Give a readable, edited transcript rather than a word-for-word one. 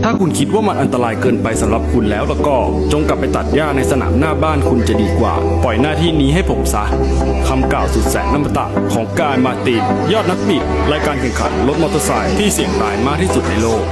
ถ้าคุณคิดว่ามันอันตรายเกินไปสำหรับคุณแล้วก็จงกลับไปตัดหญ้าในสนามหน้าบ้านคุณจะดีกว่าปล่อยหน้าที่นี้ให้ผมซะคำกล่าวสุดแสนอมตะของกายมาร์ตินยอดนักบิดรายการแข่งขันรถมอเตอร์ไซค์ที่เสี่ยงตายมากที่สุดในโลก